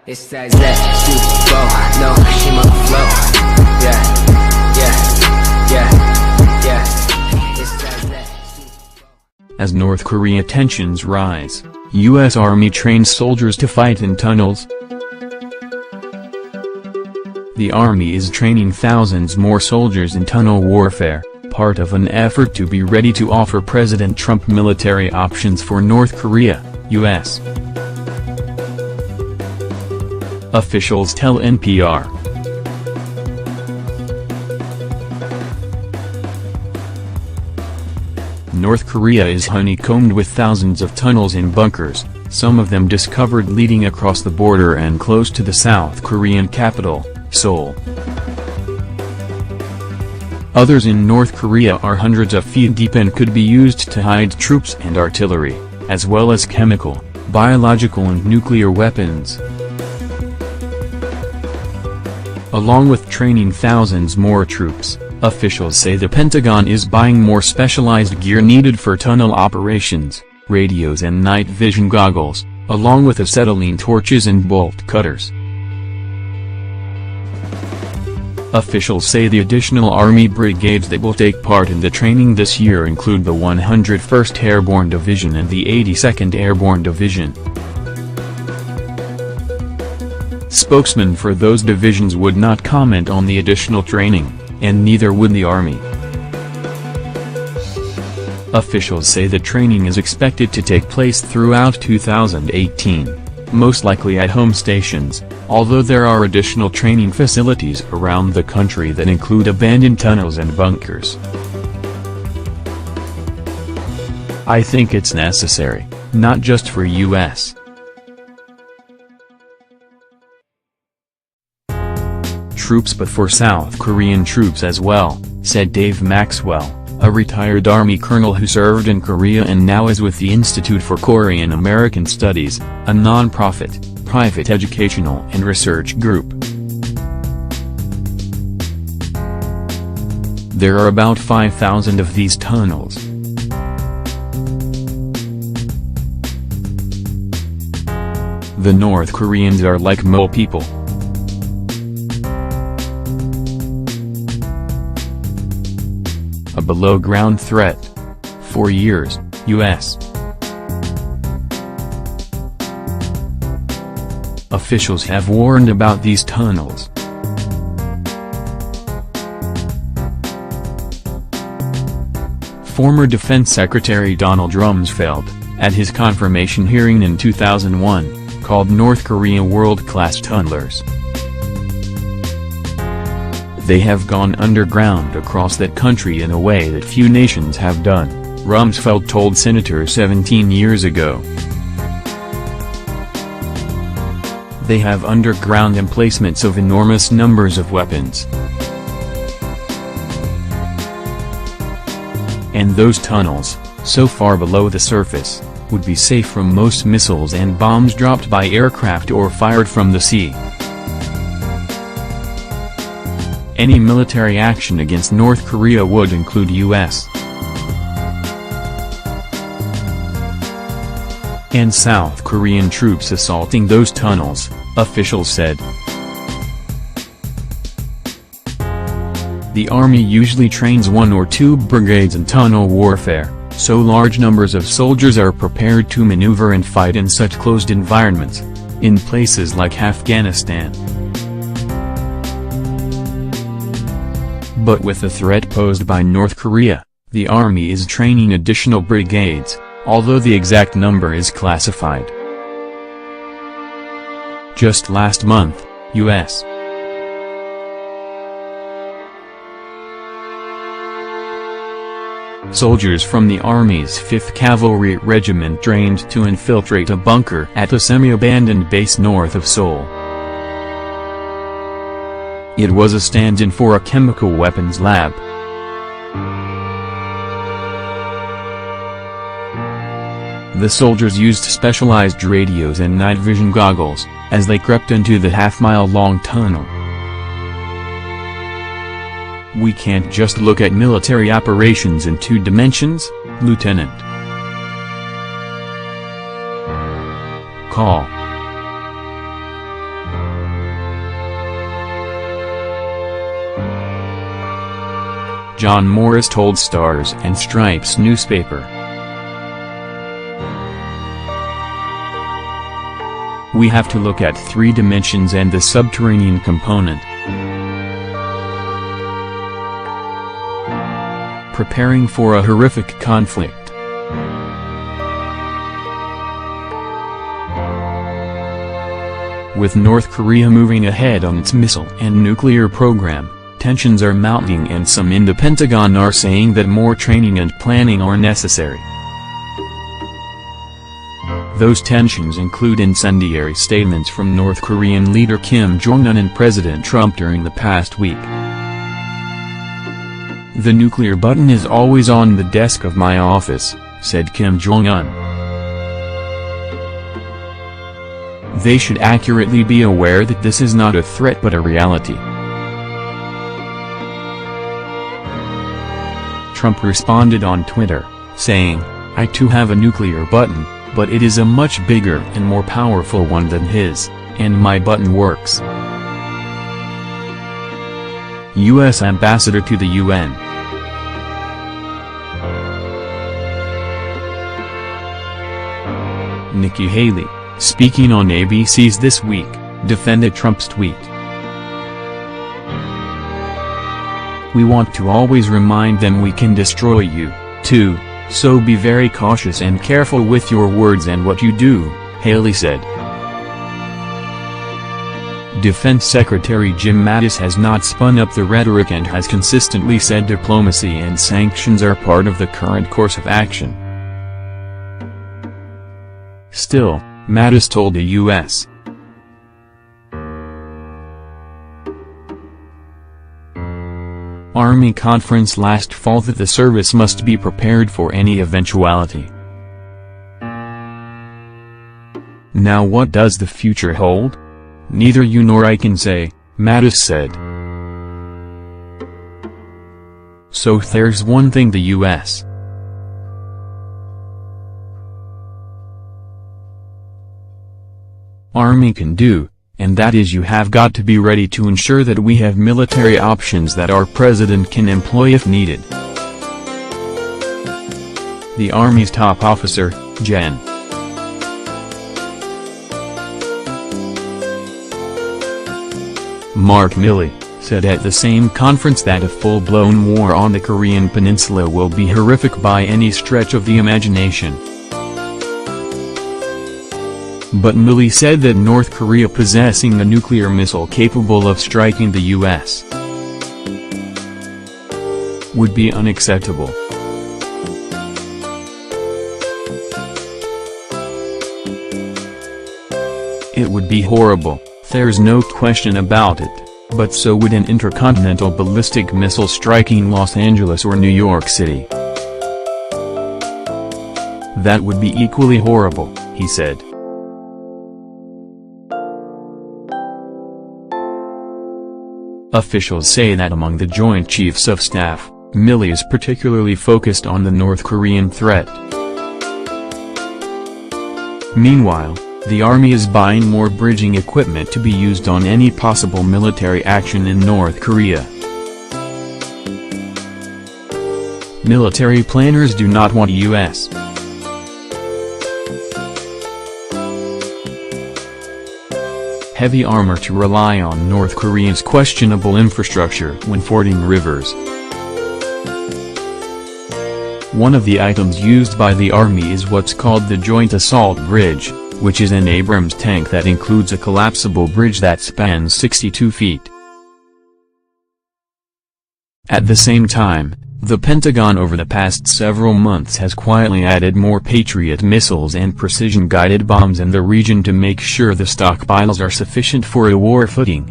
It's that super no, she my flow. Yeah, yeah, yeah, yeah. It's that As North Korea tensions rise, U.S. Army trains soldiers to fight in tunnels. The Army is training thousands more soldiers in tunnel warfare, part of an effort to be ready to offer President Trump military options for North Korea, U.S. officials tell NPR. North Korea is honeycombed with thousands of tunnels and bunkers, some of them discovered leading across the border and close to the South Korean capital, Seoul. Others in North Korea are hundreds of feet deep and could be used to hide troops and artillery, as well as chemical, biological and nuclear weapons. Along with training thousands more troops, officials say the Pentagon is buying more specialized gear needed for tunnel operations, radios and night vision goggles, along with acetylene torches and bolt cutters. Officials say the additional Army brigades that will take part in the training this year include the 101st Airborne Division and the 82nd Airborne Division. Spokesmen for those divisions would not comment on the additional training, and neither would the Army. Officials say the training is expected to take place throughout 2018, most likely at home stations, although there are additional training facilities around the country that include abandoned tunnels and bunkers. I think it's necessary, not just for U.S. troops but for South Korean troops as well, said Dave Maxwell, a retired Army colonel who served in Korea and now is with the Institute for Korean American Studies, a non-profit, private educational and research group. There are about 5,000 of these tunnels. The North Koreans are like mole people. A below-ground threat. For years, U.S. officials have warned about these tunnels. Former Defense Secretary Donald Rumsfeld, at his confirmation hearing in 2001, called North Korea world-class tunnelers. They have gone underground across that country in a way that few nations have done, Rumsfeld told senators 17 years ago. They have underground emplacements of enormous numbers of weapons. And those tunnels, so far below the surface, would be safe from most missiles and bombs dropped by aircraft or fired from the sea. Any military action against North Korea would include U.S. and South Korean troops assaulting those tunnels, officials said. The Army usually trains 1 or 2 brigades in tunnel warfare, so large numbers of soldiers are prepared to maneuver and fight in such closed environments, in places like Afghanistan. But with the threat posed by North Korea, the Army is training additional brigades, although the exact number is classified. Just last month, U.S. soldiers from the Army's 5th Cavalry Regiment trained to infiltrate a bunker at a semi-abandoned base north of Seoul. It was a stand-in for a chemical weapons lab. The soldiers used specialized radios and night vision goggles, as they crept into the half-mile-long tunnel. We can't just look at military operations in 2 dimensions, Lieutenant. Call. John Morris told Stars and Stripes newspaper. We have to look at 3 dimensions and the subterranean component. Preparing for a horrific conflict. With North Korea moving ahead on its missile and nuclear program, tensions are mounting, and some in the Pentagon are saying that more training and planning are necessary. Those tensions include incendiary statements from North Korean leader Kim Jong-un and President Trump during the past week. "The nuclear button is always on the desk of my office," said Kim Jong-un. They should accurately be aware that this is not a threat but a reality. Trump responded on Twitter, saying, "I too have a nuclear button, but it is a much bigger and more powerful one than his, and my button works." U.S. Ambassador to the UN. Nikki Haley, speaking on ABC's This Week, defended Trump's tweet. "We want to always remind them we can destroy you, too, so be very cautious and careful with your words and what you do," Haley said. Defense Secretary Jim Mattis has not spun up the rhetoric and has consistently said diplomacy and sanctions are part of the current course of action. Still, Mattis told the U.S. Army conference last fall that the service must be prepared for any eventuality. Now what does the future hold? Neither you nor I can say, Mattis said. So there's one thing the U.S. Army can do, and that is you have got to be ready to ensure that we have military options that our president can employ if needed. The Army's top officer, Gen. Mark Milley, said at the same conference that a full-blown war on the Korean peninsula will be horrific by any stretch of the imagination. But Milley said that North Korea possessing a nuclear missile capable of striking the U.S. would be unacceptable. It would be horrible, there's no question about it, but so would an intercontinental ballistic missile striking Los Angeles or New York City. That would be equally horrible, he said. Officials say that among the Joint Chiefs of Staff, Milley is particularly focused on the North Korean threat. Meanwhile, the Army is buying more bridging equipment to be used on any possible military action in North Korea. Military planners do not want U.S. heavy armor to rely on North Korea's questionable infrastructure when fording rivers. One of the items used by the Army is what's called the Joint Assault Bridge, which is an Abrams tank that includes a collapsible bridge that spans 62 feet. At the same time, the Pentagon over the past several months has quietly added more Patriot missiles and precision-guided bombs in the region to make sure the stockpiles are sufficient for a war footing.